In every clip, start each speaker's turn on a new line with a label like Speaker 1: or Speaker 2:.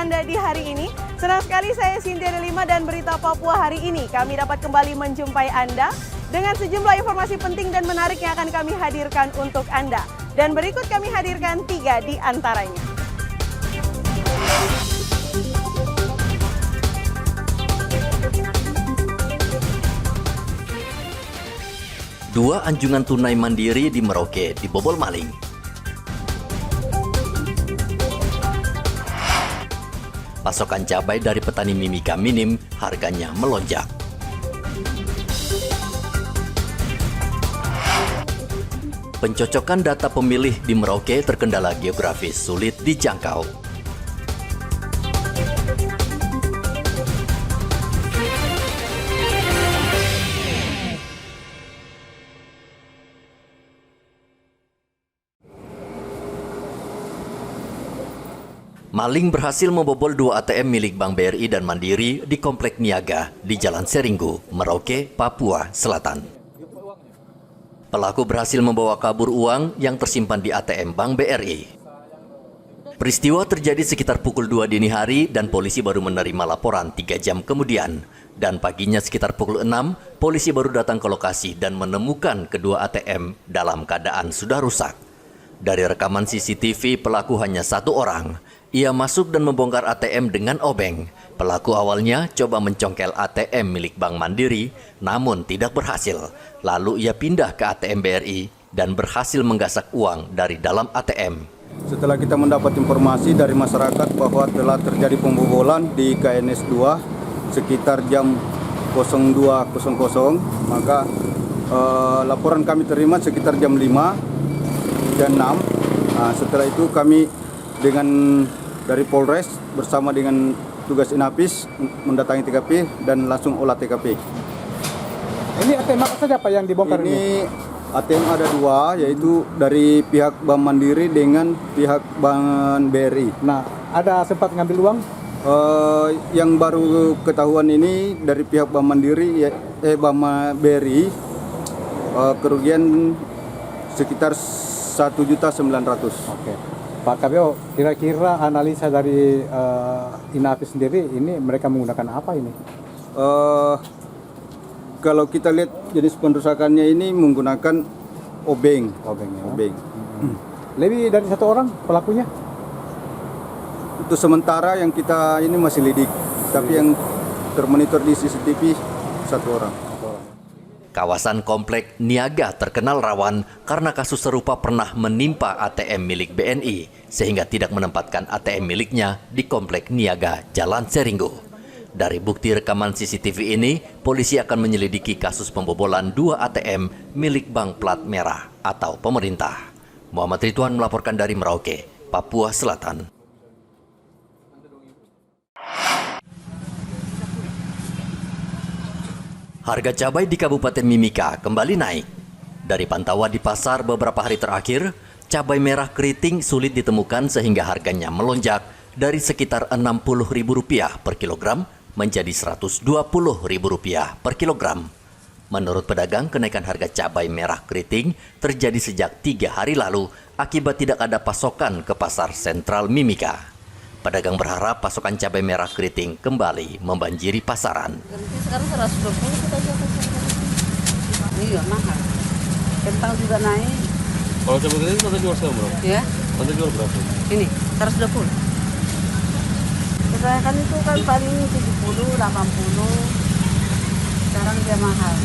Speaker 1: Anda di hari ini. Senang sekali saya Cynthia Delima dan Berita Papua hari ini. Kami dapat kembali menjumpai Anda dengan sejumlah informasi penting dan menarik yang akan kami hadirkan untuk Anda. Dan berikut kami hadirkan 3 di antaranya.
Speaker 2: Dua anjungan tunai mandiri di Merauke dibobol maling. Pasokan cabai dari petani Mimika minim, harganya melonjak. Pencocokan data pemilih di Merauke terkendala geografis sulit dijangkau. Maling berhasil membobol 2 ATM milik Bank BRI dan Mandiri di Komplek Niaga di Jalan Seringgu, Merauke, Papua Selatan. Pelaku berhasil membawa kabur uang yang tersimpan di ATM Bank BRI. Peristiwa terjadi sekitar pukul 2 dini hari dan polisi baru menerima laporan 3 jam kemudian. Dan paginya sekitar pukul 6, polisi baru datang ke lokasi dan menemukan kedua ATM dalam keadaan sudah rusak. Dari rekaman CCTV, pelaku hanya 1 orang. Ia masuk dan membongkar ATM dengan obeng. Pelaku awalnya coba mencongkel ATM milik Bank Mandiri, namun tidak berhasil. Lalu ia pindah ke ATM BRI dan berhasil menggasak uang dari dalam ATM.
Speaker 3: Setelah kita mendapat informasi dari masyarakat bahwa telah terjadi pembobolan di KNS 2 sekitar jam 02.00, maka laporan kami terima sekitar jam 5 dan 6. Setelah itu kami dari Polres bersama dengan tugas Inapis mendatangi TKP dan langsung olah TKP.
Speaker 4: Ini ATM apa saja Pak yang dibongkar ini?
Speaker 3: Ini ATM ada 2, yaitu dari pihak Bank Mandiri dengan pihak Bank BRI.
Speaker 4: Nah, ada sempat ngambil uang?
Speaker 3: Yang baru ketahuan ini dari pihak Bank Mandiri, Bank BRI, kerugian sekitar 1.900.000.
Speaker 4: Oke. Pak Kabio, kira-kira analisa dari Inapis sendiri ini mereka menggunakan apa ini?
Speaker 3: Kalau kita lihat jenis perusakannya ini menggunakan obeng.
Speaker 4: Obeng. Lebih dari 1 orang pelakunya?
Speaker 3: Untuk sementara yang kita ini masih lidik, tapi yang termonitor di CCTV 1 orang.
Speaker 2: Kawasan Komplek Niaga terkenal rawan karena kasus serupa pernah menimpa ATM milik BNI, sehingga tidak menempatkan ATM miliknya di Komplek Niaga Jalan Seringgu. Dari bukti rekaman CCTV ini, polisi akan menyelidiki kasus pembobolan 2 ATM milik Bank Plat Merah atau pemerintah. Muhammad Ridwan melaporkan dari Merauke, Papua Selatan. Harga cabai di Kabupaten Mimika kembali naik. Dari pantauan di pasar beberapa hari terakhir, cabai merah keriting sulit ditemukan sehingga harganya melonjak dari sekitar Rp60.000 per kilogram menjadi Rp120.000 per kilogram. Menurut pedagang, kenaikan harga cabai merah keriting terjadi sejak 3 hari lalu akibat tidak ada pasokan ke pasar sentral Mimika. Pedagang berharap pasokan cabai merah keriting kembali membanjiri pasaran.
Speaker 5: Sekarang 120 kita jual. Iya, mahal. Kentang juga naik.
Speaker 6: Kalau cabai keriting tante jual berapa?
Speaker 5: Ya.
Speaker 6: Tante jual berapa?
Speaker 5: Ini 120. Kebanyakan itu kan paling 70, 80. Sekarang dia mahal.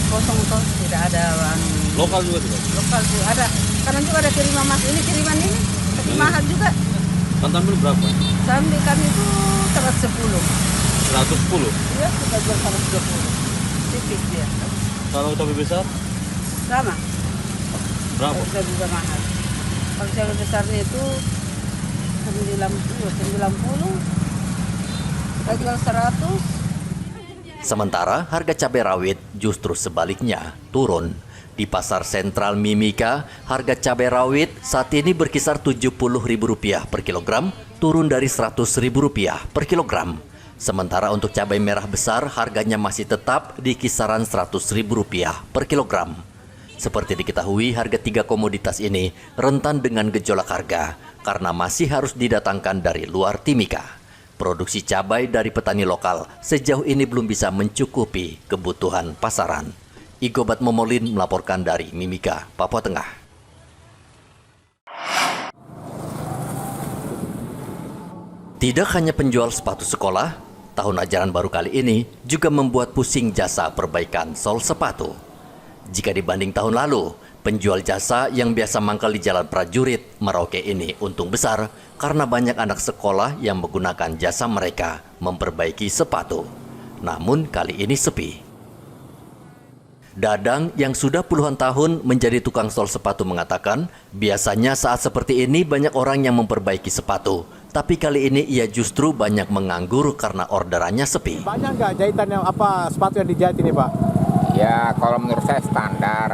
Speaker 5: Kosong toh tidak ada
Speaker 6: Lokal juga tidak?
Speaker 5: Lokal juga ada. Karena juga ada kiriman mas. Ini kiriman ini tapi mahal juga.
Speaker 6: Tantan berapa?
Speaker 5: Sambil kami itu 110.
Speaker 6: 110?
Speaker 5: Iya, kita jual 120. Tipis dia.
Speaker 6: Kalau cabai besar?
Speaker 5: Sama.
Speaker 6: Berapa?
Speaker 5: Harga juga mahal. Kalau cabai besarnya itu 90. Kita jual 100.
Speaker 2: Sementara harga cabai rawit justru sebaliknya turun. Di pasar sentral Mimika, harga cabai rawit saat ini berkisar Rp70.000 per kilogram, turun dari Rp100.000 per kilogram. Sementara untuk cabai merah besar, harganya masih tetap di kisaran Rp100.000 per kilogram. Seperti diketahui, harga 3 komoditas ini rentan dengan gejolak harga karena masih harus didatangkan dari luar Timika. produksi cabai dari petani lokal sejauh ini belum bisa mencukupi kebutuhan pasaran. Igobat Momolin melaporkan dari Mimika, Papua Tengah. Tidak hanya penjual sepatu sekolah, tahun ajaran baru kali ini juga membuat pusing jasa perbaikan sol sepatu. Jika dibanding tahun lalu, penjual jasa yang biasa mangkal di Jalan Prajurit, Merauke ini untung besar karena banyak anak sekolah yang menggunakan jasa mereka memperbaiki sepatu. Namun kali ini sepi. Dadang yang sudah puluhan tahun menjadi tukang sol sepatu mengatakan, biasanya saat seperti ini banyak orang yang memperbaiki sepatu. Tapi kali ini ia justru banyak menganggur karena orderannya sepi.
Speaker 4: Banyak nggak jahitan yang sepatu yang dijahit ini, Pak?
Speaker 7: Ya kalau menurut saya standar,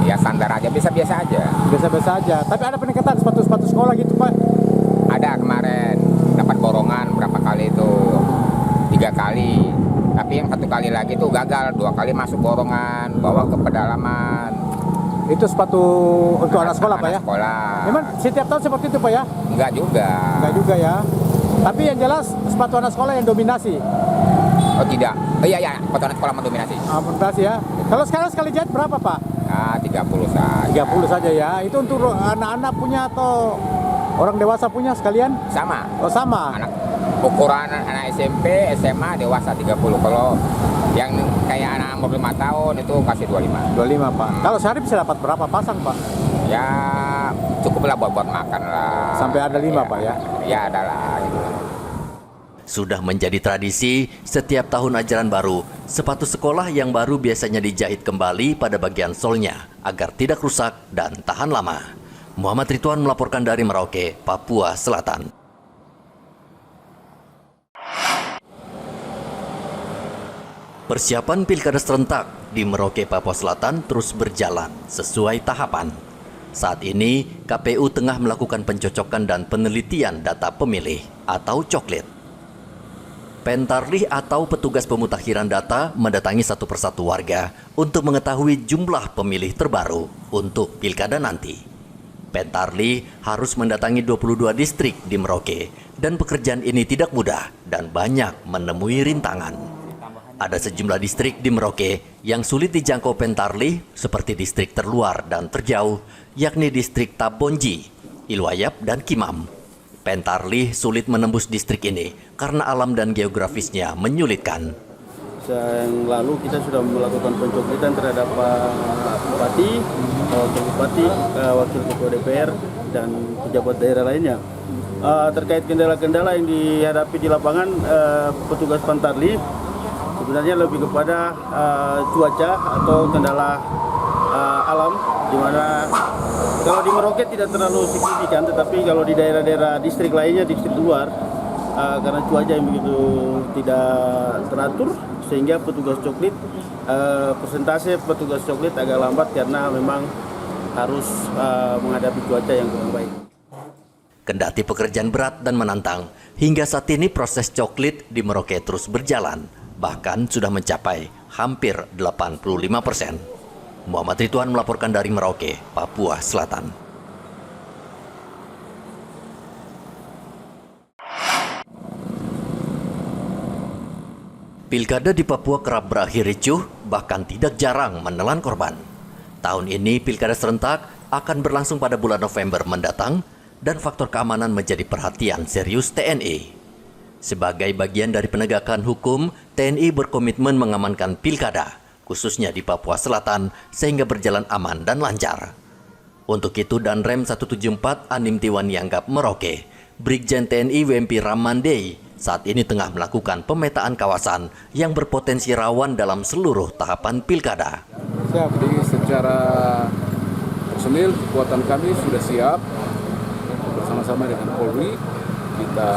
Speaker 7: ya standar aja, biasa-biasa aja.
Speaker 4: Biasa-biasa aja. Tapi ada peningkatan sepatu-sepatu sekolah gitu, Pak?
Speaker 7: Ada kemarin dapat borongan berapa kali itu, 3 kali. Tapi yang 1 kali lagi tuh gagal, 2 kali masuk borongan, bawa ke pedalaman.
Speaker 4: Itu sepatu untuk anak sekolah, Pak ya?
Speaker 7: Sekolah.
Speaker 4: Memang setiap tahun seperti itu, Pak ya?
Speaker 7: Enggak juga.
Speaker 4: Enggak juga ya. Tapi yang jelas sepatu anak sekolah yang dominasi.
Speaker 7: Oh tidak. Oh iya, sepatu anak sekolah mendominasi.
Speaker 4: Dominasi ya. Kalau sekarang sekali jahit berapa, Pak?
Speaker 7: Nah, 30 saja.
Speaker 4: 30 saja ya. Itu untuk anak-anak punya atau orang dewasa punya sekalian?
Speaker 7: Sama.
Speaker 4: Oh sama.
Speaker 7: Anak ukuran anak SMP, SMA, dewasa 30. Kalau yang kayak anak umur 5 tahun itu kasih 25.
Speaker 4: 25, Pak. Kalau sehari bisa dapat berapa pasang, Pak?
Speaker 7: Ya cukup lah buat makan lah.
Speaker 4: Sampai ada 5,
Speaker 7: ya,
Speaker 4: Pak ya?
Speaker 7: Ya ada lah gitu.
Speaker 2: Sudah menjadi tradisi, setiap tahun ajaran baru, sepatu sekolah yang baru biasanya dijahit kembali pada bagian solnya agar tidak rusak dan tahan lama. Muhammad Ridwan melaporkan dari Merauke, Papua Selatan. Persiapan pilkada serentak di Merauke, Papua Selatan terus berjalan sesuai tahapan. Saat ini, KPU tengah melakukan pencocokan dan penelitian data pemilih atau coklit. Pentarlih atau petugas pemutakhiran data mendatangi satu persatu warga untuk mengetahui jumlah pemilih terbaru untuk pilkada nanti. Pentarlih harus mendatangi 22 distrik di Merauke dan pekerjaan ini tidak mudah dan banyak menemui rintangan. Ada sejumlah distrik di Merauke yang sulit dijangkau Pentarlih seperti distrik terluar dan terjauh, yakni distrik Tabonji, Ilwayap, dan Kimam. Pentarlih sulit menembus distrik ini karena alam dan geografisnya menyulitkan.
Speaker 8: Yang lalu kita sudah melakukan pencoklitan terhadap Pak Bupati, Wakil Bupati, Wakil Ketua DPR, dan pejabat daerah lainnya. Terkait kendala-kendala yang dihadapi di lapangan, petugas Pentarlih sebenarnya lebih kepada cuaca atau kendala alam, di mana kalau di Merauke tidak terlalu signifikan, tetapi kalau di daerah-daerah distrik lainnya, distrik luar, karena cuaca yang begitu tidak teratur, sehingga petugas coklit, persentase petugas coklit agak lambat karena memang harus menghadapi cuaca yang kurang baik.
Speaker 2: Kendati pekerjaan berat dan menantang, hingga saat ini proses coklit di Merauke terus berjalan, bahkan sudah mencapai hampir 85%. Muhammad Ridwan melaporkan dari Merauke, Papua Selatan. Pilkada di Papua kerap berakhir ricuh, bahkan tidak jarang menelan korban. Tahun ini pilkada serentak akan berlangsung pada bulan November mendatang dan faktor keamanan menjadi perhatian serius TNI. Sebagai bagian dari penegakan hukum, TNI berkomitmen mengamankan pilkada, khususnya di Papua Selatan, sehingga berjalan aman dan lancar. Untuk itu, Danrem 174 Anim Tiwan Yanggap Merauke, Brigjen TNI WMP Ramandei, saat ini tengah melakukan pemetaan kawasan yang berpotensi rawan dalam seluruh tahapan pilkada.
Speaker 9: Siap, jadi secara personil, kekuatan kami sudah siap bersama-sama dengan Polri. Kita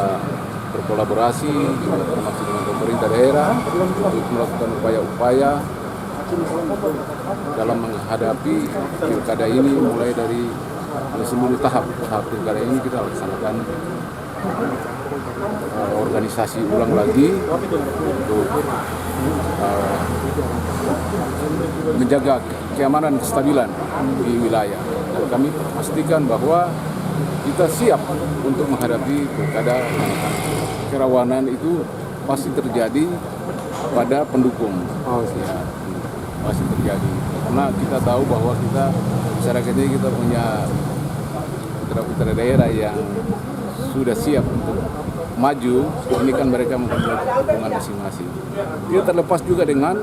Speaker 9: berkolaborasi termasuk dengan pemerintah daerah untuk melakukan upaya-upaya dalam menghadapi pilkada ini, mulai dari seluruh tahap pilkada ini kita laksanakan organisasi ulang lagi untuk menjaga keamanan dan kestabilan di wilayah. Dan kami pastikan bahwa kita siap untuk menghadapi pilkada yang akan kerawanan itu pasti terjadi pada pendukung. Ya, pasti terjadi. Karena kita tahu bahwa kita masyarakat ini kita punya putra-putra daerah yang sudah siap untuk maju. Ini kan mereka mempunyai dukungan masing-masing. Dia terlepas juga dengan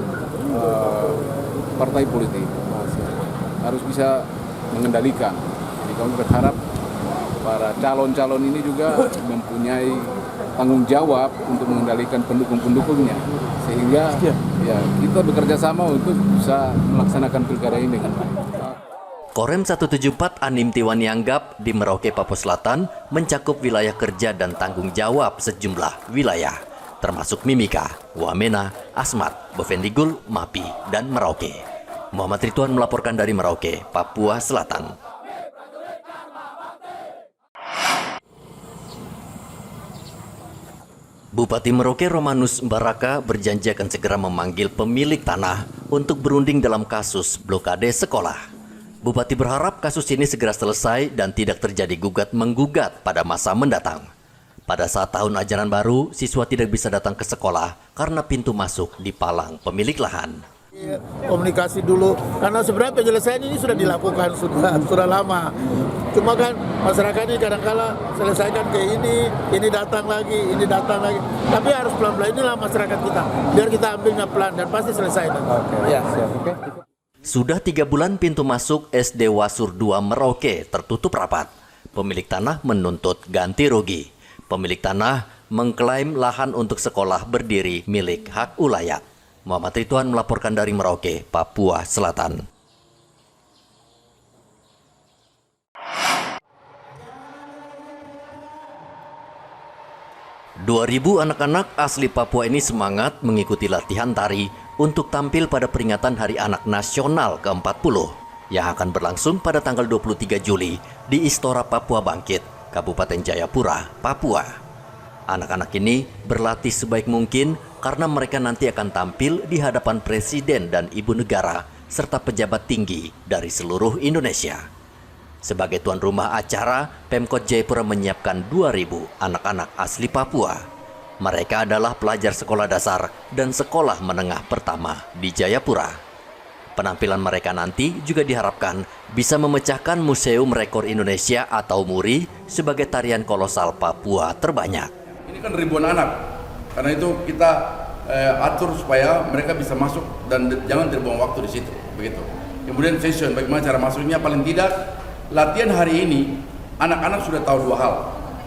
Speaker 9: partai politik. Harus bisa mengendalikan. Jadi kami berharap para calon-calon ini juga mempunyai tanggung jawab untuk mengendalikan pendukung-pendukungnya, sehingga ya kita bekerja sama untuk bisa melaksanakan pilkada ini dengan baik.
Speaker 2: Korem 174 Anim Tiwan Yanggap di Merauke, Papua Selatan mencakup wilayah kerja dan tanggung jawab sejumlah wilayah, termasuk Mimika, Wamena, Asmat, Bovendigul, Mapi, dan Merauke. Muhammad Ridwan melaporkan dari Merauke, Papua Selatan. Bupati Merauke Romanus Baraka berjanji akan segera memanggil pemilik tanah untuk berunding dalam kasus blokade sekolah. Bupati berharap kasus ini segera selesai dan tidak terjadi gugat-menggugat pada masa mendatang. Pada saat tahun ajaran baru, siswa tidak bisa datang ke sekolah karena pintu masuk dipalang pemilik lahan.
Speaker 10: Komunikasi dulu, karena sebenarnya penyelesaian ini sudah dilakukan sudah lama. Cuma kan masyarakat ini kadang-kala selesaikan ke ini datang lagi, ini datang lagi. Tapi harus pelan-pelan, inilah masyarakat kita. Biar kita ambilnya pelan dan pasti selesai. Ya.
Speaker 2: Sudah 3 bulan pintu masuk SD Wasur 2 Merauke tertutup rapat. Pemilik tanah menuntut ganti rugi. Pemilik tanah mengklaim lahan untuk sekolah berdiri milik hak ulayat. Muhammad Ridwan melaporkan dari Merauke, Papua Selatan. Ribu anak-anak asli Papua ini semangat mengikuti latihan tari untuk tampil pada peringatan Hari Anak Nasional ke-40 yang akan berlangsung pada tanggal 23 Juli di Istora Papua Bangkit, Kabupaten Jayapura, Papua. Anak-anak ini berlatih sebaik mungkin karena mereka nanti akan tampil di hadapan Presiden dan Ibu Negara serta pejabat tinggi dari seluruh Indonesia. Sebagai tuan rumah acara, Pemkot Jayapura menyiapkan 2.000 anak-anak asli Papua. Mereka adalah pelajar sekolah dasar dan sekolah menengah pertama di Jayapura. Penampilan mereka nanti juga diharapkan bisa memecahkan Museum Rekor Indonesia atau MURI sebagai tarian kolosal Papua terbanyak.
Speaker 11: Ini kan ribuan anak, karena itu kita atur supaya mereka bisa masuk dan jangan terbuang waktu di situ, begitu. Kemudian session, bagaimana cara masuknya? Paling tidak latihan hari ini anak-anak sudah tahu 2 hal.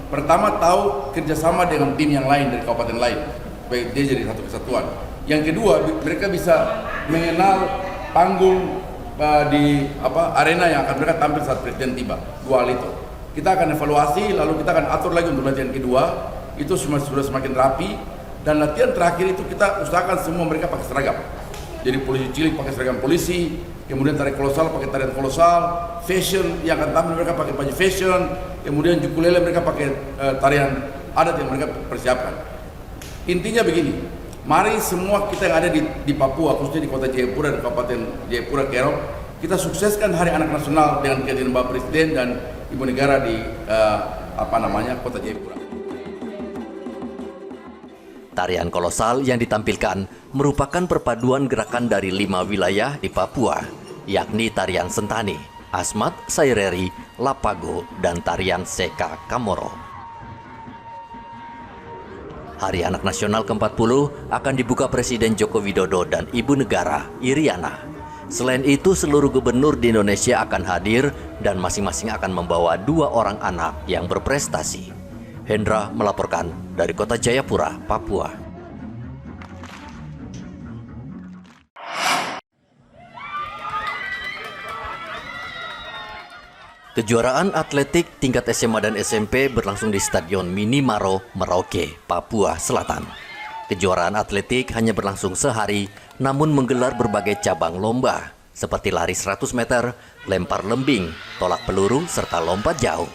Speaker 11: Pertama, tahu kerjasama dengan tim yang lain dari kabupaten lain, baik dia jadi satu kesatuan. Yang kedua, mereka bisa mengenal panggung di arena yang akan mereka tampil saat presiden tiba. 2 hal itu kita akan evaluasi, lalu kita akan atur lagi untuk latihan kedua. Itu sudah semakin rapi, dan latihan terakhir itu kita usahakan semua mereka pakai seragam. Jadi polisi cilik pakai seragam polisi, kemudian tari kolosal pakai tarian kolosal, fashion yang akan tampil mereka pakai baju fashion, kemudian ukulele mereka pakai tarian adat yang mereka persiapkan. Intinya begini, mari semua kita yang ada di Papua, khususnya di kota Jayapura dan Kabupaten Jayapura Kerong, kita sukseskan Hari Anak Nasional dengan kehadiran Bapak Presiden dan Ibu Negara di kota Jayapura.
Speaker 2: Tarian kolosal yang ditampilkan merupakan perpaduan gerakan dari 5 wilayah di Papua, yakni tarian Sentani, Asmat, Saireri, Lapago, dan tarian Seka Kamoro. Hari Anak Nasional ke-40 akan dibuka Presiden Joko Widodo dan Ibu Negara Iriana. Selain itu, seluruh gubernur di Indonesia akan hadir dan masing-masing akan membawa 2 orang anak yang berprestasi. Hendra melaporkan dari kota Jayapura, Papua. Kejuaraan atletik tingkat SMA dan SMP berlangsung di Stadion Mini Maro, Merauke, Papua Selatan. Kejuaraan atletik hanya berlangsung sehari, namun menggelar berbagai cabang lomba, seperti lari 100 meter, lempar lembing, tolak peluru, serta lompat jauh.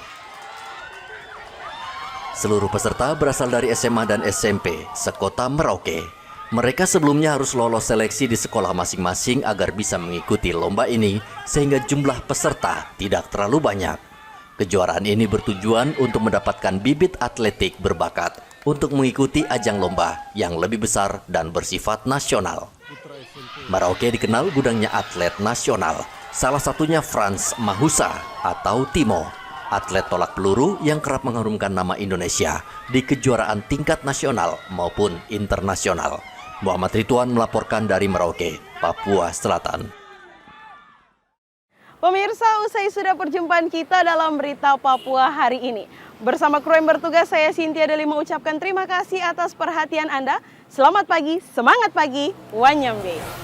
Speaker 2: Seluruh peserta berasal dari SMA dan SMP sekota Merauke. Mereka sebelumnya harus lolos seleksi di sekolah masing-masing agar bisa mengikuti lomba ini, sehingga jumlah peserta tidak terlalu banyak. Kejuaraan ini bertujuan untuk mendapatkan bibit atletik berbakat untuk mengikuti ajang lomba yang lebih besar dan bersifat nasional. Merauke dikenal gudangnya atlet nasional, salah satunya Frans Mahusa atau Timo, atlet tolak peluru yang kerap mengharumkan nama Indonesia di kejuaraan tingkat nasional maupun internasional. Muhammad Ridwan melaporkan dari Merauke, Papua Selatan.
Speaker 1: Pemirsa, usai sudah perjumpaan kita dalam Berita Papua hari ini. Bersama kru yang bertugas, saya Cynthia Delima ucapkan terima kasih atas perhatian Anda. Selamat pagi, semangat pagi, Wanyambe.